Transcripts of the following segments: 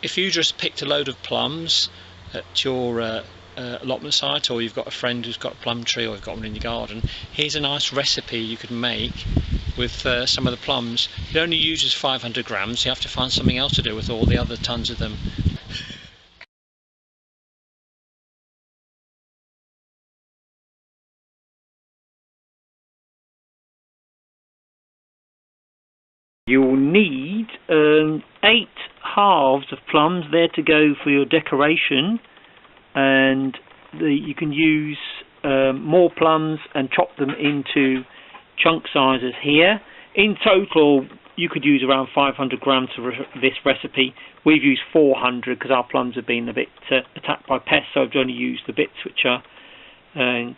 if you just picked a load of plums at your allotment site, or you've got a friend who's got a plum tree, or you've got one in your garden, here's a nice recipe you could make with some of the plums. It only uses 500 grams, you have to find something else to do with all the other tons of them. You'll need 8 halves of plums there to go for your decoration, and you can use more plums and chop them into chunk sizes here. In total you could use around 500 grams for this recipe. We've used 400 because our plums have been a bit attacked by pests, so I've only used the bits which are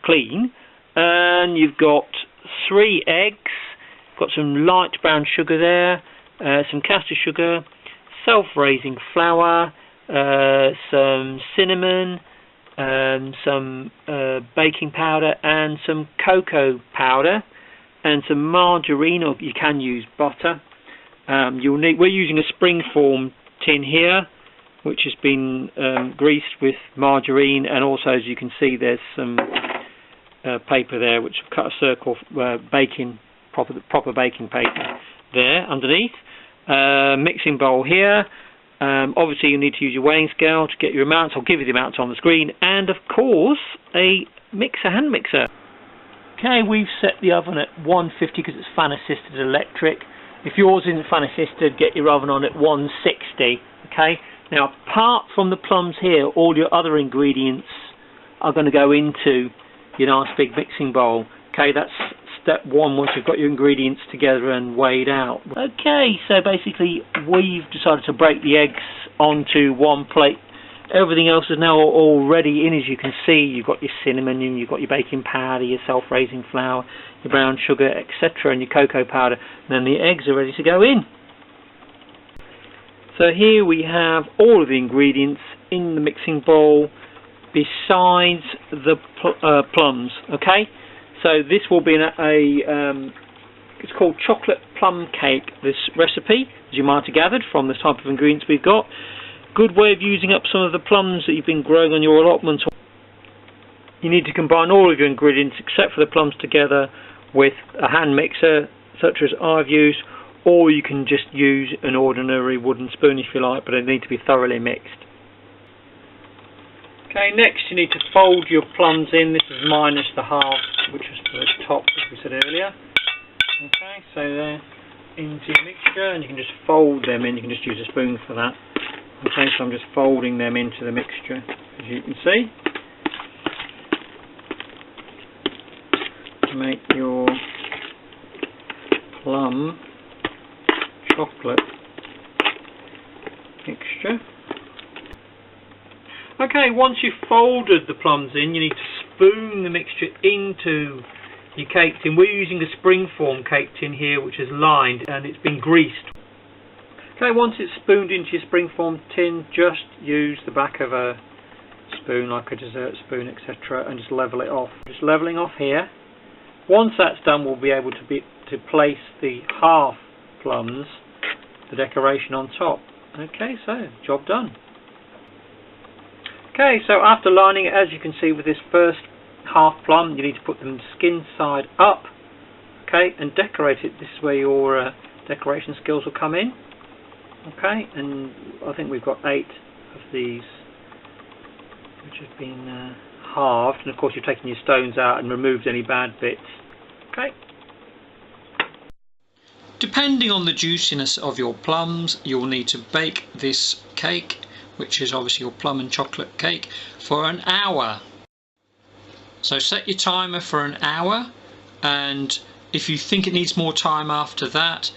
clean. And you've got 3 eggs, got some light brown sugar there, some caster sugar, self-raising flour, some cinnamon, some baking powder and some cocoa powder, and some margarine, or you can use butter. We're using a springform tin here which has been greased with margarine, and also, as you can see, there's some paper there which cut a circle, proper baking paper there underneath. Mixing bowl here. Obviously you need to use your weighing scale to get your amounts. I'll give you the amounts on the screen, and of course a hand mixer. Okay, we've set the oven at 150 because it's fan assisted electric. If yours isn't fan assisted, get your oven on at 160. Okay, now apart from the plums here, all your other ingredients are going to go into your nice big mixing bowl. Okay, that's step 1 once you've got your ingredients together and weighed out. Okay, so basically we've decided to break the eggs onto one plate. Everything else is now already in, as you can see. You've got your cinnamon, you've got your baking powder, your self-raising flour, your brown sugar, etc., and your cocoa powder, and then the eggs are ready to go in. So here we have all of the ingredients in the mixing bowl besides the plums. Okay, so this will be it's called chocolate plum cake, this recipe, as you might have gathered from the type of ingredients we've got. Good way of using up some of the plums that you've been growing on your allotment. You need to combine all of your ingredients except for the plums together with a hand mixer such as I've used, or you can just use an ordinary wooden spoon if you like, but they need to be thoroughly mixed. Okay, next you need to fold your plums in. This is minus the half, which is the top, as we said earlier. Okay, so they're into your mixture, and you can just fold them in. You can just use a spoon for that. Okay, so I'm just folding them into the mixture, as you can see, to make your plum chocolate mixture. Okay, once you've folded the plums in, you need to spoon the mixture into your cake tin. We're using a springform cake tin here, which is lined and it's been greased. Okay, once it's spooned into your springform tin, just use the back of a spoon, like a dessert spoon, etc., and just level it off. Just leveling off here. Once that's done, we'll be able to place the half plums, the decoration on top. Okay, so job done. Okay, so after lining it, as you can see with this first half plum, you need to put them skin side up. Okay, and decorate it. This is where your decoration skills will come in. Okay, and I think we've got 8 of these which have been halved, and of course you've taken your stones out and removed any bad bits. Okay. Depending on the juiciness of your plums, you'll need to bake this cake, which is obviously your plum and chocolate cake, for an hour. So set your timer for an hour, and if you think it needs more time after that,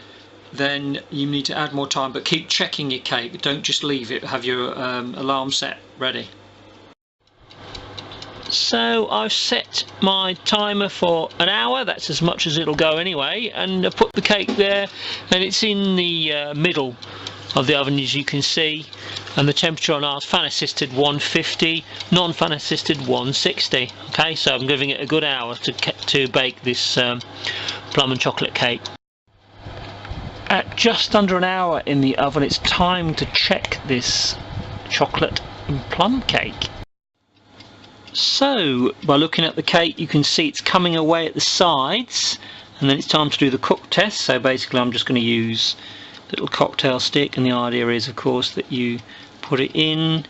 then you need to add more time, but keep checking your cake. Don't just leave it. Have your alarm set ready. So I've set my timer for an hour. That's as much as it'll go anyway, and I've put the cake there, and it's in the middle of the oven, as you can see, and the temperature on ours fan assisted 150, non-fan assisted 160. Okay, so I'm giving it a good hour to bake this plum and chocolate cake. At just under an hour in the oven, it's time to check this chocolate and plum cake. So by looking at the cake, you can see it's coming away at the sides, and then it's time to do the cook test. So basically I'm just going to use a little cocktail stick, and the idea is of course that you put it in,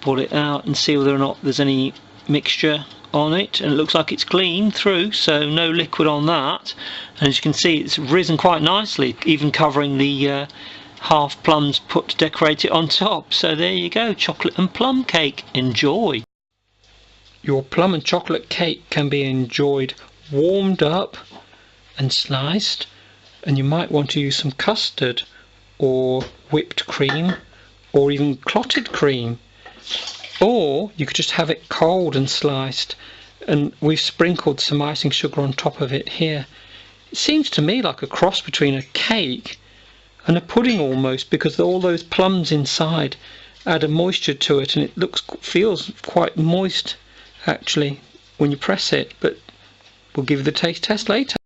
pull it out and see whether or not there's any mixture on it, and it looks like it's clean through, so no liquid on that. And as you can see, it's risen quite nicely, even covering the half plums put to decorate it on top. So there you go, chocolate and plum cake. Enjoy! Your plum and chocolate cake can be enjoyed warmed up and sliced, and you might want to use some custard or whipped cream or even clotted cream. Or you could just have it cold and sliced, and we've sprinkled some icing sugar on top of it here. It seems to me like a cross between a cake and a pudding almost, because all those plums inside add a moisture to it, and it feels quite moist actually when you press it, but we'll give you the taste test later.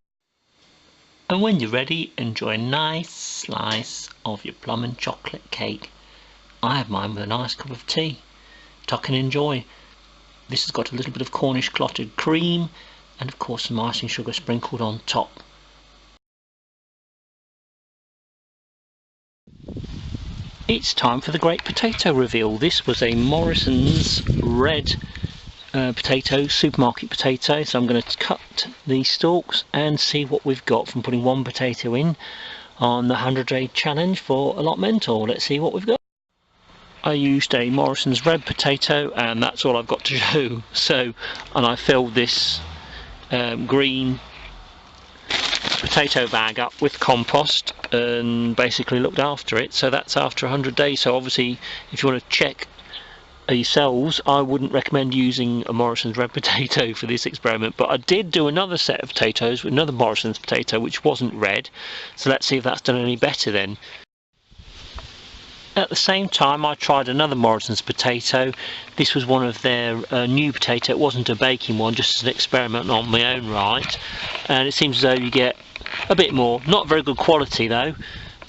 And when you're ready, enjoy a nice slice of your plum and chocolate cake. I have mine with a nice cup of tea. Tuck and enjoy. This has got a little bit of Cornish clotted cream and of course some icing sugar sprinkled on top. It's time for the great potato reveal. This was a Morrison's red potato, supermarket potato, so I'm going to cut the stalks and see what we've got from putting one potato in on the 100-day challenge for Allotmental. Let's see what we've got. I used a Morrison's red potato, and that's all I've got to do. So, and I filled this green potato bag up with compost and basically looked after it. So that's after 100 days. So obviously, if you want to check yourselves, I wouldn't recommend using a Morrison's red potato for this experiment. But I did do another set of potatoes with another Morrison's potato, which wasn't red. So let's see if that's done any better then. At the same time, I tried another Morrison's potato. This was one of their new potato. It wasn't a baking one, just as an experiment on my own right. And it seems as though you get a bit more. Not very good quality though.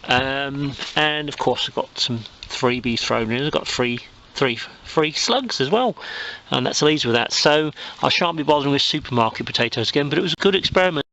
And of course I've got some freebies thrown in. I've got three free slugs as well. And that's the easy with that. So I shan't be bothering with supermarket potatoes again, but it was a good experiment.